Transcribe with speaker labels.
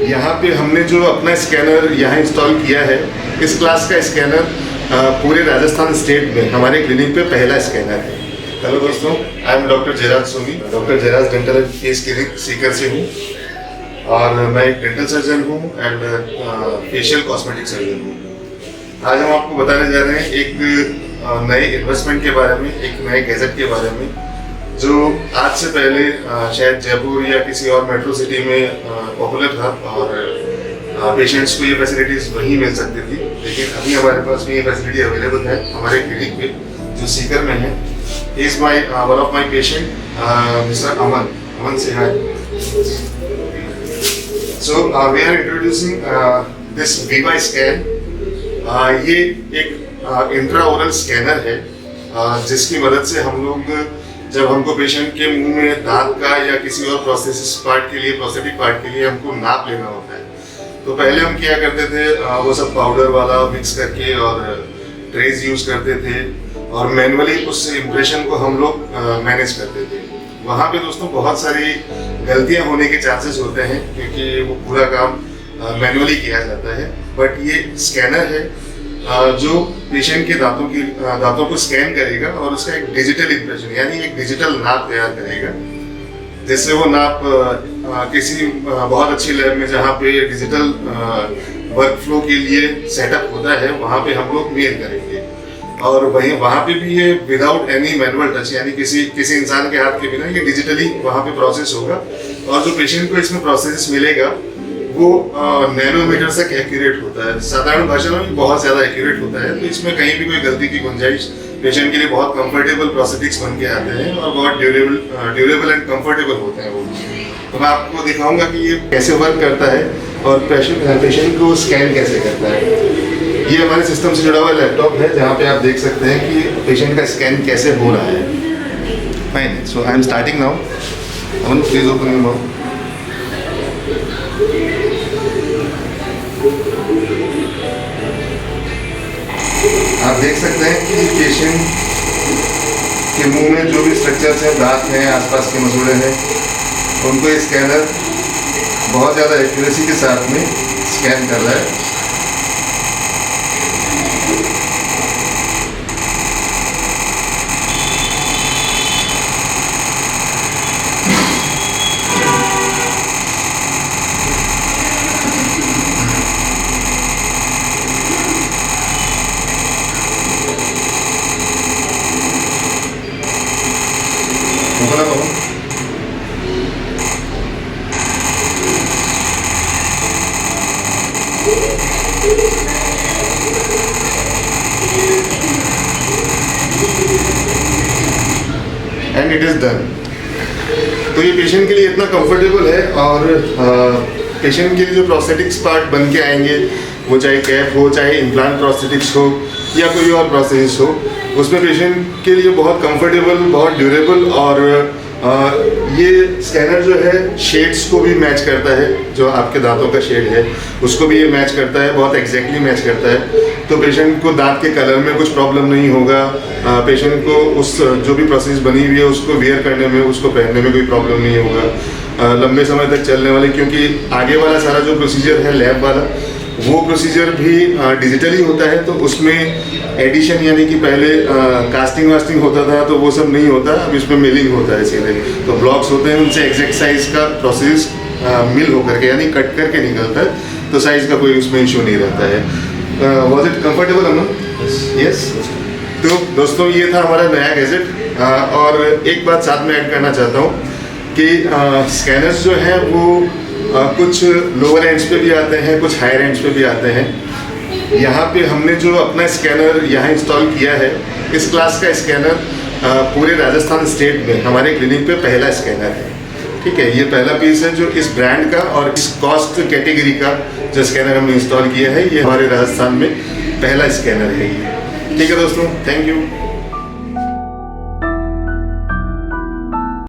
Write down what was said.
Speaker 1: यहाँ पे हमने जो अपना स्कैनर यहाँ इंस्टॉल किया है, इस क्लास का स्कैनर पूरे राजस्थान स्टेट में हमारे क्लिनिक पे पहला स्कैनर है। हेलो दोस्तों, I am doctor Jairaj Soni, doctor Jairaj dental care clinic Sikar से हूँ और मैं एक डेंटल सर्जन हूँ एंड फेशियल कॉस्मेटिक सर्जन हूँ। आज हम आपको बताने जा रहे हैं एक नए इन्वेस्टमेंट के बारे में, एक नए गैजेट के बारे में जो आज से पहले शायद जयपुर या किसी और मेट्रो सिटी में पॉपुलर था और पेशेंट्स को ये फैसिलिटीज़ वहीं मिल सकती थी, लेकिन अभी हमारे पास भी ये फैसिलिटी अवेलेबल है हमारे क्लिनिक पे जो सीकर में है। Is my one of my patient mister Aman से hi. So we are introducing this viva scan. ये एक इंट्राओरल स्कैनर है जिसकी मदद से हम लोग जब हमको पेशेंट के मुंह में दांत का या किसी और प्रोस्थेटिक पार्ट के लिए हमको नाप लेना होता है, तो पहले हम क्या करते थे, वो सब पाउडर वाला मिक्स करके और ट्रेस यूज करते थे और मैनुअली उस इम्प्रेशन को हम लोग मैनेज करते थे। वहाँ पे दोस्तों बहुत सारी गलतियाँ होने के चांसेस होते हैं क्योंकि वो पूरा काम मैनुअली किया जाता है। बट ये स्कैनर है जो पेशेंट के दांतों को स्कैन करेगा और उसका एक डिजिटल इंप्रेशन यानी एक डिजिटल नाप तैयार करेगा, जिससे वो नाप किसी बहुत अच्छी लैब में जहाँ पे डिजिटल वर्कफ्लो के लिए सेटअप होता है वहाँ पे हम लोग मेल करेंगे और वहाँ पे भी ये विदाउट एनी मैनुअल टच यानी किसी इंसान के हाथ के बिना ये डिजिटली वहाँ पे प्रोसेस होगा और जो पेशेंट को इसमें प्रोसेस मिलेगा वो नैनोमीटर तक एक्यूरेट होता है। साधारण भाषा में बहुत ज़्यादा एक्यूरेट होता है, तो इसमें कहीं भी कोई गलती की गुंजाइश पेशेंट के लिए बहुत कंफर्टेबल प्रोस्थेटिक्स बन के आते हैं और बहुत ड्यूरेबल एंड कंफर्टेबल होते हैं वो। तो मैं आपको दिखाऊंगा कि ये कैसे वर्क करता है और पेशेंट को स्कैन कैसे करता है। ये हमारे सिस्टम से जुड़ा हुआ लैपटॉप है जहाँ पे आप देख सकते हैं कि पेशेंट का स्कैन कैसे हो रहा है। Fine, so I am starting now. Aman please open your mouth. आप देख सकते हैं कि पेशेंट के मुंह में जो भी स्ट्रक्चर्स हैं, दांत हैं, आसपास के मसूड़े हैं, उनको ये स्कैनर बहुत ज़्यादा एक्यूरेसी के साथ में स्कैन कर रहा है। And it is done. तो ये पेशेंट के लिए इतना कंफर्टेबल है और पेशेंट के लिए जो प्रोस्थेटिक्स पार्ट बन के आएंगे, वो चाहे कैप हो, चाहे इम्प्लांट प्रोस्थेटिक्स हो या कोई और प्रोस्थेटिक्स हो, उसमें पेशेंट के लिए बहुत कंफर्टेबल, बहुत ड्यूरेबल और ये स्कैनर जो है शेड्स को भी मैच करता है। जो आपके दांतों का शेड है उसको भी ये मैच करता है, बहुत एग्जैक्टली मैच करता है। तो पेशेंट को दांत के कलर में कुछ प्रॉब्लम नहीं होगा। पेशेंट को उस जो भी प्रोसेस बनी हुई है उसको वेयर करने में, उसको पहनने में कोई प्रॉब्लम नहीं होगा लंबे समय तक चलने वाले, क्योंकि आगे वाला सारा जो प्रोसीजर है लैब वाला, वो प्रोसीजर भी डिजिटली होता है। तो उसमें एडिशन यानी कि पहले कास्टिंग वास्टिंग होता था तो वो सब नहीं होता, अब इसमें मिलिंग होता है सीधे। तो ब्लॉक्स होते हैं, उनसे एग्जैक्ट साइज का प्रोसेस मिल होकर के यानी कट करके निकलता है, तो साइज का कोई उसमें इशू नहीं रहता है। Was it comfortable Aman? Yes. तो दोस्तों ये था हमारा नया गैजेट और एक बात साथ में ऐड करना चाहता हूँ कि स्कैनर्स जो हैं वो कुछ लोअर एंड्स पे भी आते हैं, कुछ हायर एंड्स पे भी आते हैं। यहाँ पे हमने जो अपना स्कैनर यहाँ इंस्टॉल किया है, इस क्लास का स्कैनर पूरे राजस्थान स्टेट में हमारे क्लिनिक पे पहला स्कैनर है। ठीक है, ये पहला पीस है जो इस ब्रांड का और इस कॉस्ट कैटेगरी का जो स्कैनर हमने इंस्टॉल किया है, ये हमारे राजस्थान में पहला स्कैनर है ये। ठीक है दोस्तों, थैंक यू।